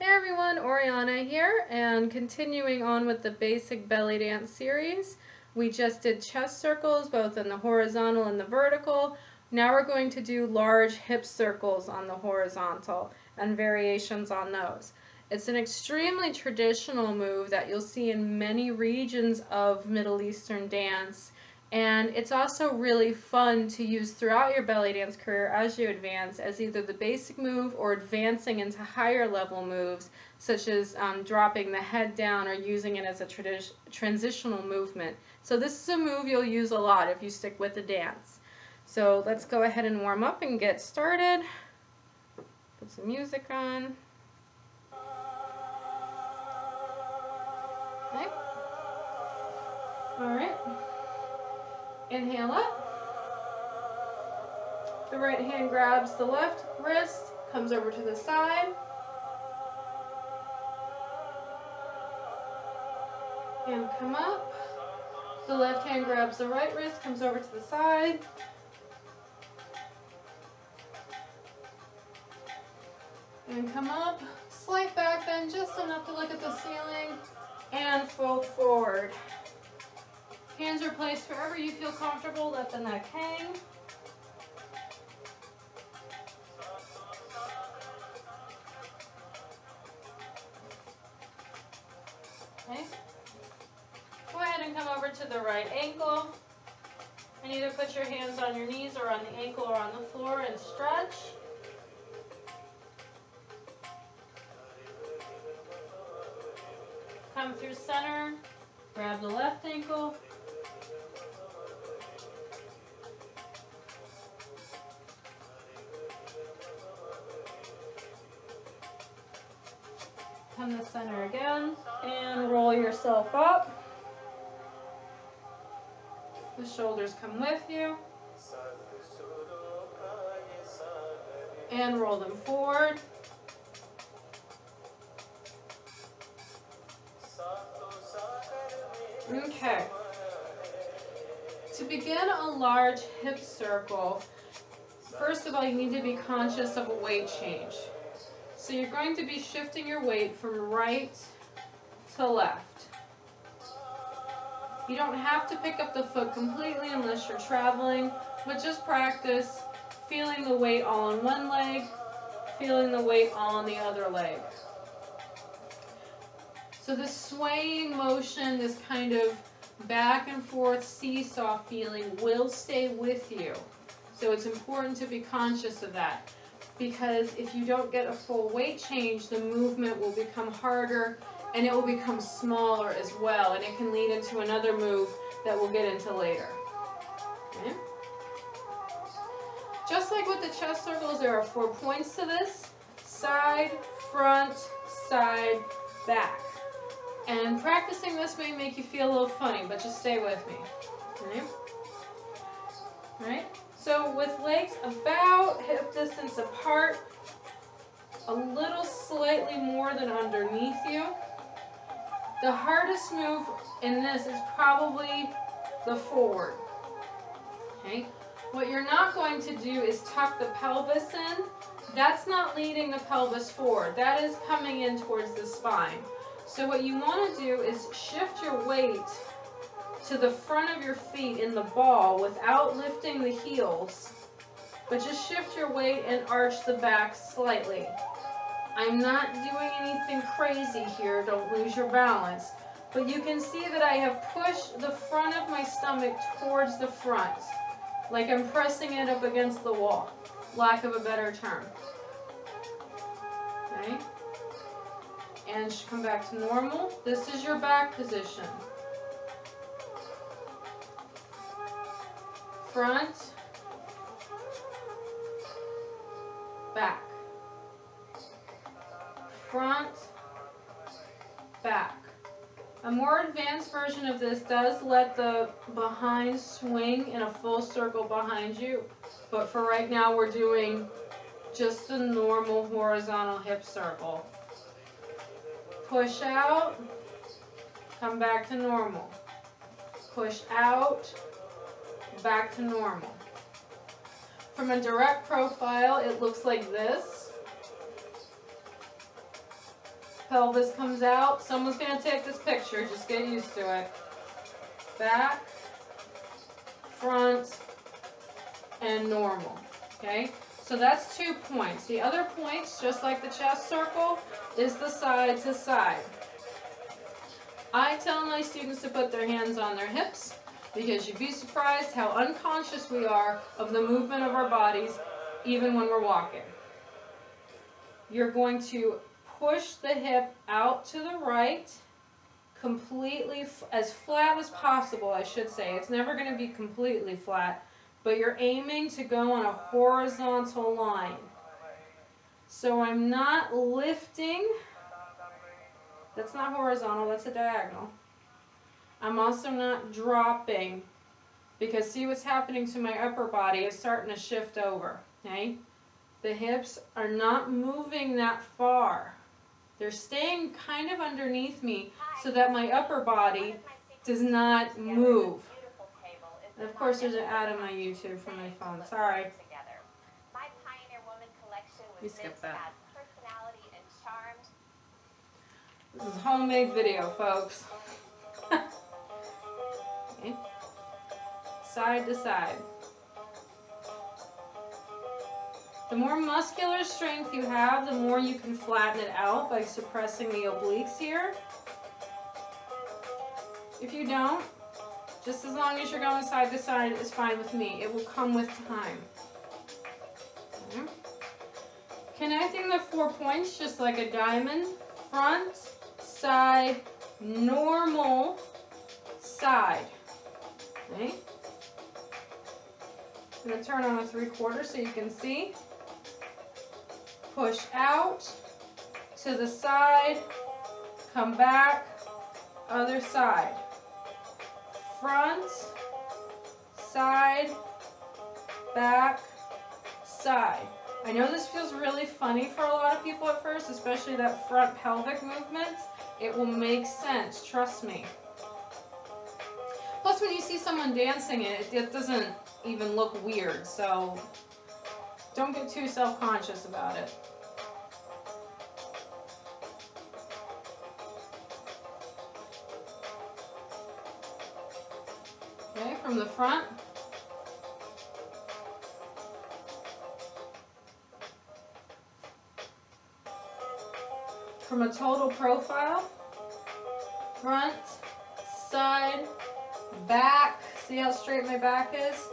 Hey everyone, Oriana here, and continuing on with the basic belly dance series. We just did chest circles, both in the horizontal and the vertical. Now we're going to do large hip circles on the horizontal and variations on those. It's an extremely traditional move that you'll see in many regions of Middle Eastern dance. And it's also really fun to use throughout your belly dance career as you advance as either the basic move or advancing into higher level moves, such as dropping the head down or using it as a transitional movement. So this is a move you'll use a lot if you stick with the dance. So let's go ahead and warm up and get started. Put some music on. Okay. All right. Inhale up. The right hand grabs the left wrist, comes over to the side. And come up. The left hand grabs the right wrist, comes over to the side. And come up. Slight back bend, just enough to look at the ceiling. And fold forward. Hands are placed wherever you feel comfortable. Let the neck hang. Okay. Go ahead and come over to the right ankle. And either put your hands on your knees or on the ankle or on the floor and stretch. Come through center. Grab the left ankle. Come to center again and roll yourself up. The shoulders come with you. And roll them forward. Okay. To begin a large hip circle, first of all, you need to be conscious of a weight change. So you're going to be shifting your weight from right to left. You don't have to pick up the foot completely unless you're traveling, but just practice feeling the weight all on one leg, feeling the weight all on the other leg. So this swaying motion, this kind of back and forth seesaw feeling will stay with you. So it's important to be conscious of that, because if you don't get a full weight change, the movement will become harder and it will become smaller as well, and it can lead into another move that we'll get into later. Okay. Just like with the chest circles, there are 4 points to this: side, front, side, back. And practicing this may make you feel a little funny, but just stay with me. Okay. All right. So with legs about hip distance apart, a little slightly more than underneath you. The hardest move in this is probably the forward. Okay. What you're not going to do is tuck the pelvis in. That's not leading the pelvis forward. That is coming in towards the spine. So what you want to do is shift your weight to the front of your feet in the ball without lifting the heels, but just shift your weight and arch the back slightly. I'm not doing anything crazy here, don't lose your balance, but you can see that I have pushed the front of my stomach towards the front, like I'm pressing it up against the wall, lack of a better term. Okay? And come back to normal. This is your back position. Front, back. Front, back. A more advanced version of this does let the behind swing in a full circle behind you, but for right now we're doing just the normal horizontal hip circle. Push out, come back to normal. Push out, back to normal. From a direct profile, it looks like this. pelvis comes out. Someone's going to take this picture. Just get used to it. Back, front, and normal. Okay? So that's 2 points. The other points, just like the chest circle, is the side to side. I tell my students to put their hands on their hips because you'd be surprised how unconscious we are of the movement of our bodies even when we're walking. You're going to push the hip out to the right, completely, as flat as possible, I should say. It's never going to be completely flat, but you're aiming to go on a horizontal line. So I'm not lifting. That's not horizontal, that's a diagonal. I'm also not dropping, because see what's happening to my upper body is starting to shift over, okay? The hips are not moving that far. They're staying kind of underneath me so that my upper body does not move. And of course there's an ad on my YouTube from my phone, sorry. We skip that. This is a homemade video, folks. Okay. Side to side. The more muscular strength you have, the more you can flatten it out by suppressing the obliques here. If you don't, just as long as you're going side to side is fine with me. It will come with time. Okay. Connecting the 4 points just like a diamond. Front, side, normal, side. Okay. I'm going to turn on a 3/4 so you can see. Push out to the side, come back, other side. Front, side, back, side. I know this feels really funny for a lot of people at first, especially that front pelvic movement. It will make sense, trust me. Plus, when you see someone dancing it doesn't even look weird, so don't get too self-conscious about it. Okay, from the front. From a total profile, front, side, back. See how straight my back is?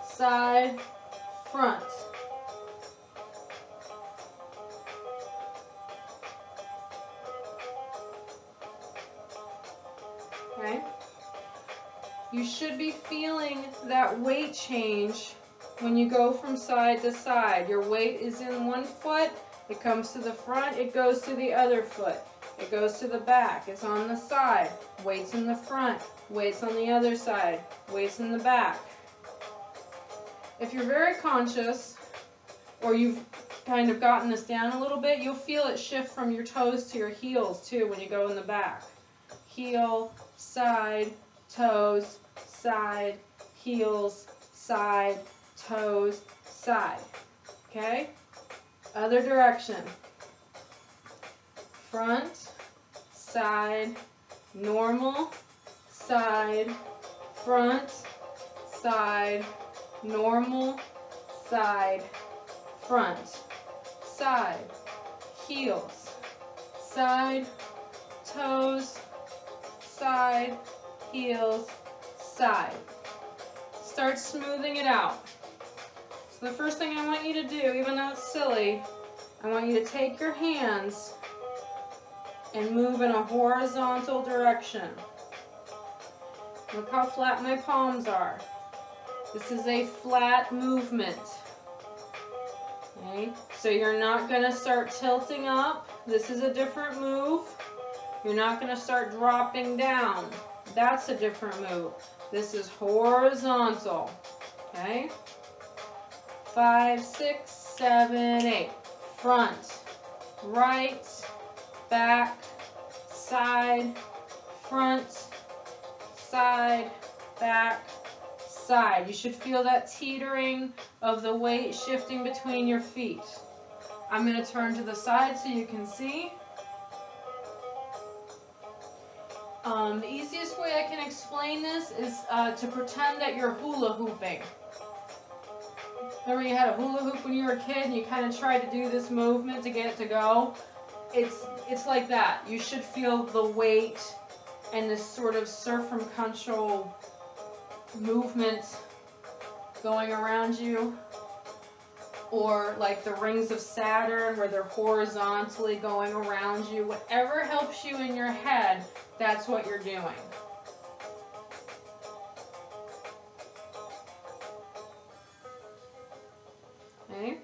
Side, front. Okay? You should be feeling that weight change when you go from side to side. Your weight is in one foot. It comes to the front, it goes to the other foot. It goes to the back, it's on the side. Weight's in the front, weight's on the other side, weight's in the back. If you're very conscious, or you've kind of gotten this down a little bit, you'll feel it shift from your toes to your heels too when you go in the back. Heel, side, toes, side, heels, side, toes, side. Okay? Other direction. Front, side, normal, side, front, side, normal, side, front, side, heels, side, toes, side, heels, side. Start smoothing it out. So the first thing I want you to do, even though it's silly, I want you to take your hands and move in a horizontal direction. Look how flat my palms are. This is a flat movement. Okay? So you're not going to start tilting up. This is a different move. You're not going to start dropping down. That's a different move. This is horizontal. Okay? 5, 6, 7, 8. Front, right, back, side, front, side, back, side. You should feel that teetering of the weight shifting between your feet. I'm going to turn to the side so you can see. The easiest way I can explain this is to pretend that you're hula hooping. Remember you had a hula hoop when you were a kid and you kind of tried to do this movement to get it to go? It's like that. You should feel the weight and this sort of circumferential movement going around you. Or like the rings of Saturn where they're horizontally going around you. Whatever helps you in your head, that's what you're doing. Okay?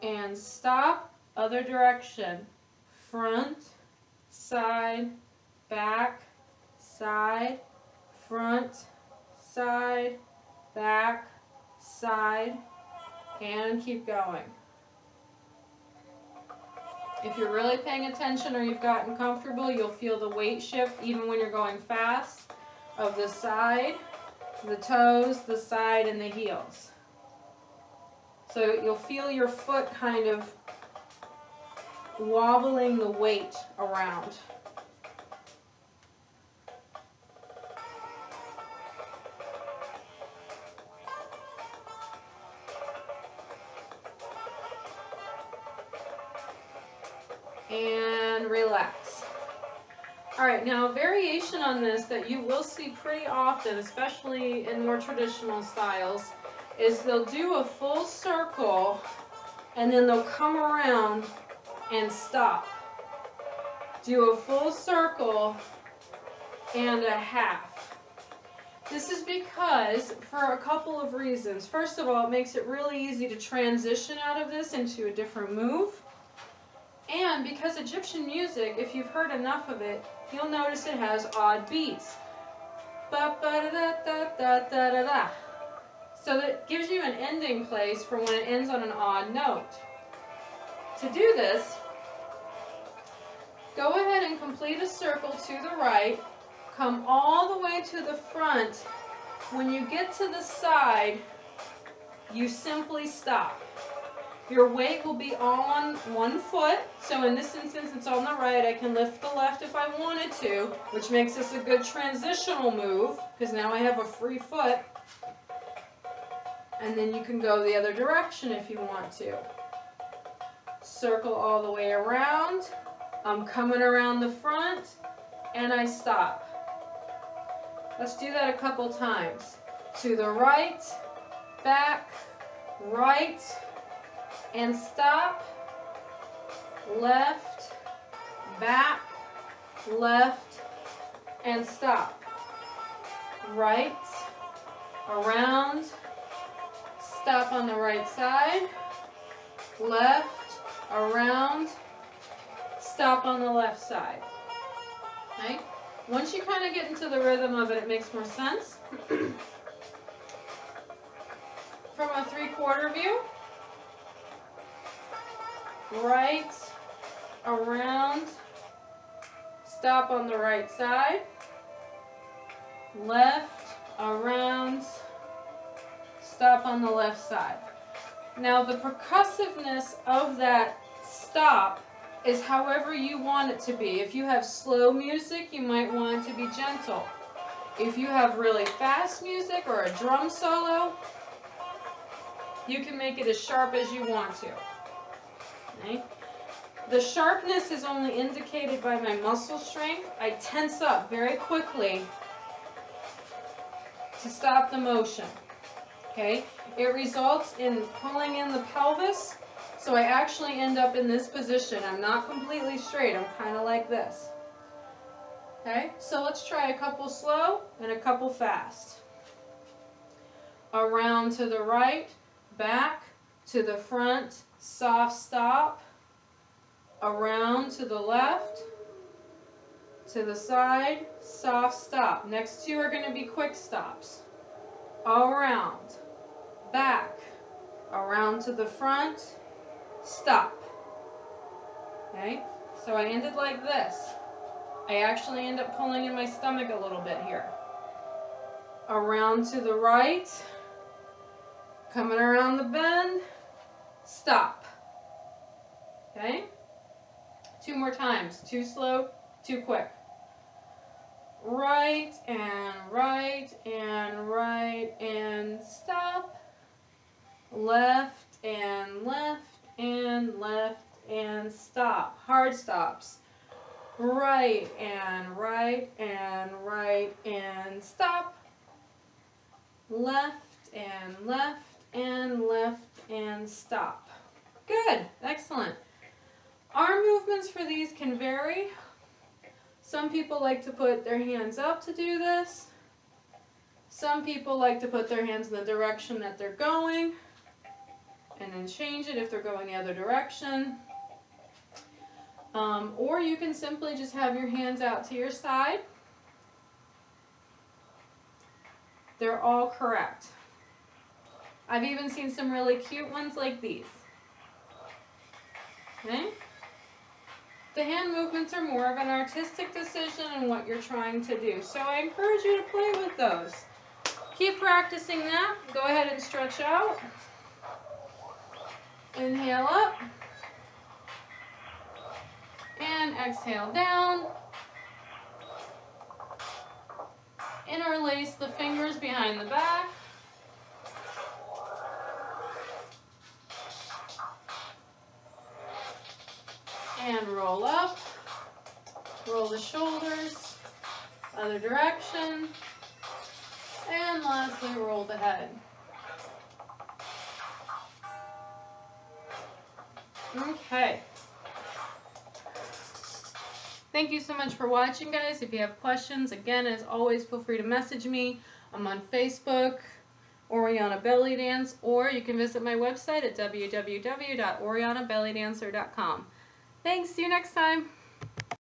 And stop, other direction. Front, side, back, side, front, side, back, side, and keep going. If you're really paying attention or you've gotten comfortable, you'll feel the weight shift even when you're going fast of the side, the toes, the side, and the heels. So you'll feel your foot kind of wobbling the weight around. And relax. Alright, now a variation on this that you will see pretty often, especially in more traditional styles, is they'll do a full circle and then they'll come around and stop. Do a full circle and a half. This is because, for a couple of reasons. First of all, it makes it really easy to transition out of this into a different move. And because Egyptian music, if you've heard enough of it, you'll notice it has odd beats. Ba-ba-da-da-da-da-da-da-da. So that gives you an ending place for when it ends on an odd note. To do this, go ahead and complete a circle to the right. Come all the way to the front. When you get to the side, you simply stop. Your weight will be all on one foot. So in this instance, it's on the right. I can lift the left if I wanted to, which makes this a good transitional move because now I have a free foot. And then you can go the other direction if you want to. Circle all the way around. I'm coming around the front and I stop. Let's do that a couple times. To the right, back, right, and stop, left, back, left, and stop. Right, around, stop on the right side, left, around, stop on the left side. Okay? Once you kind of get into the rhythm of it, it makes more sense. From a 3/4 view, right, around, stop on the right side, left, around, stop on the left side. Now the percussiveness of that stop is however you want it to be. If you have slow music, you might want it to be gentle. If you have really fast music or a drum solo, you can make it as sharp as you want to. Okay? The sharpness is only indicated by my muscle strength. I tense up very quickly to stop the motion. Okay? It results in pulling in the pelvis, so I actually end up in this position. I'm not completely straight. I'm kind of like this. Okay? So let's try a couple slow and a couple fast. Around to the right, back to the front, soft stop. Around to the left, to the side, soft stop. Next two are going to be quick stops. Around, back, around to the front, stop. Okay, so I ended like this. I actually end up pulling in my stomach a little bit here. Around to the right, coming around the bend, stop. Okay? 2 more times. 2 slow, 2 quick. right and right and right and stop. Left and left and left and stop. Hard stops. Right and right and right and stop. Left and left and left and stop. Good, excellent. Arm movements for these can vary. Some people like to put their hands up to do this. Some people like to put their hands in the direction that they're going and then change it if they're going the other direction. Or you can simply just have your hands out to your side. They're all correct. I've even seen some really cute ones like these. Okay? The hand movements are more of an artistic decision in what you're trying to do. So I encourage you to play with those. Keep practicing that. Go ahead and stretch out. Inhale up. And exhale down. Interlace the fingers behind the back. And roll up. Roll the shoulders. Other direction. And lastly, roll the head. Okay. Thank you so much for watching, guys. If you have questions, again, as always, feel free to message me. I'm on Facebook, Oriana Bellydance, or you can visit my website at www.orianabellydancer.com. Thanks. See you next time.